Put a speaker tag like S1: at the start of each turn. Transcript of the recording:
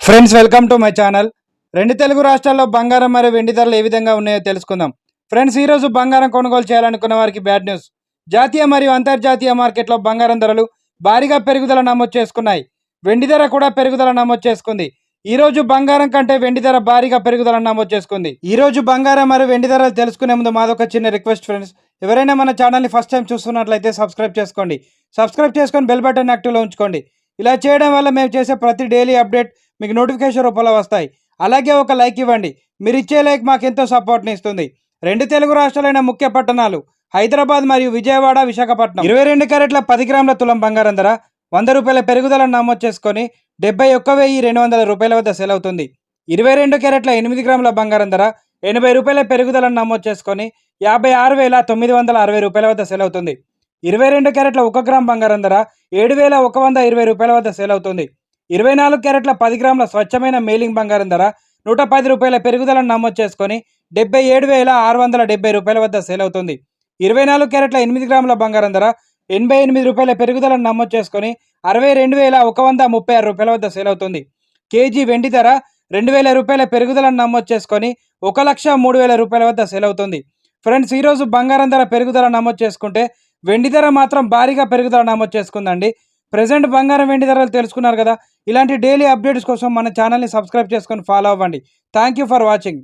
S1: Friends, welcome to my channel. రెండు తెలుగు రాష్ట్రాల్లో బంగారం మరియు వెండి ధరలు ఏ విధంగా ఉన్నాయో తెలుసుకుందాం. ఫ్రెండ్స్, ఈరోజు బంగారం కొనుగోలు చేయాలనుకున్న వారికి బ్యాడ్ న్యూస్. జాతీయ మరియు అంతర్జాతీయ మార్కెట్లో బంగారం ధరలు భారీగా పెరుగుదల నమోదు చేసుకున్నాయి. వెండి ధర కూడా పెరుగుదల నమోదు చేసుకుంది. ఈ రోజు బంగారం కంటే వెండి ధర భారీగా పెరుగుదల నమోదు చేసుకుంది. ఈ రోజు బంగారం మరియు వెండి ధరలు తెలుసుకునే ముందు మాదొక చిన్న రిక్వెస్ట్ ఫ్రెండ్స్. ఎవరైనా మన ఛానల్ని ఫస్ట్ టైం చూస్తున్నట్లయితే సబ్స్క్రైబ్ చేసుకోండి. సబ్స్క్రైబ్ చేసుకొని బెల్ బటన్ యాక్టివ్లో ఉంచుకోండి. ఇలా చేయడం వల్ల మేము చేసే ప్రతి డైలీ అప్డేట్ మీకు నోటిఫికేషన్ రూపంలో వస్తాయి. అలాగే ఒక లైక్ ఇవ్వండి. మీరు ఇచ్చే లైక్ మాకెంతో సపోర్ట్ని ఇస్తుంది. రెండు తెలుగు రాష్ట్రాలైన ముఖ్య పట్టణాలు హైదరాబాద్ మరియు విజయవాడ, విశాఖపట్నం 22 క్యారెట్ల 10 గ్రాముల తులం బంగారం ధర 100 రూపాయల పెరుగుదలను నమోదు చేసుకొని 71,200 రూపాయల వద్ద సేల్ అవుతుంది. 22 క్యారెట్ల 8 గ్రాముల బంగారం ధర 80 రూపాయల పెరుగుదలను నమోదు చేసుకొని 56,960 రూపాయల వద్ద సేల్ అవుతుంది. 22 క్యారెట్ల 1 గ్రామ్ బంగారం ధర 7,120 రూపాయల వద్ద సేల్ అవుతుంది. 24 క్యారెట్ల 10 గ్రాముల స్వచ్ఛమైన మేలింగ్ బంగారం ధర 110 రూపాయల పెరుగుదలను నమోదు చేసుకొని 77,670 రూపాయల వద్ద సేల్ అవుతుంది. 24 క్యారెట్ల 8 గ్రాముల బంగారం ధర 88 రూపాయల పెరుగుదలను నమోదు చేసుకొని 62,136 రూపాయల వద్ద సేల్ అవుతుంది. కేజీ వెండి ధర 2,000 రూపాయల పెరుగుదలను నమోదు చేసుకొని 1,03,000 రూపాయల వద్ద సేల్ అవుతుంది. ఫ్రెండ్స్, ఈరోజు బంగారం ధర పెరుగుదల నమోదు చేసుకుంటే వెండి ధర మాత్రం భారీగా పెరుగుదల నమోదు చేసుకుందండి. ప్రెజెంట్ బంగారం వెండి ధరలు తెలుసుకున్నారు కదా. ఇలాంటి డైలీ అప్డేట్స్ కోసం మన ఛానల్ని సబ్స్క్రైబ్ చేసుకొని ఫాలో అవ్వండి. Thank you for watching.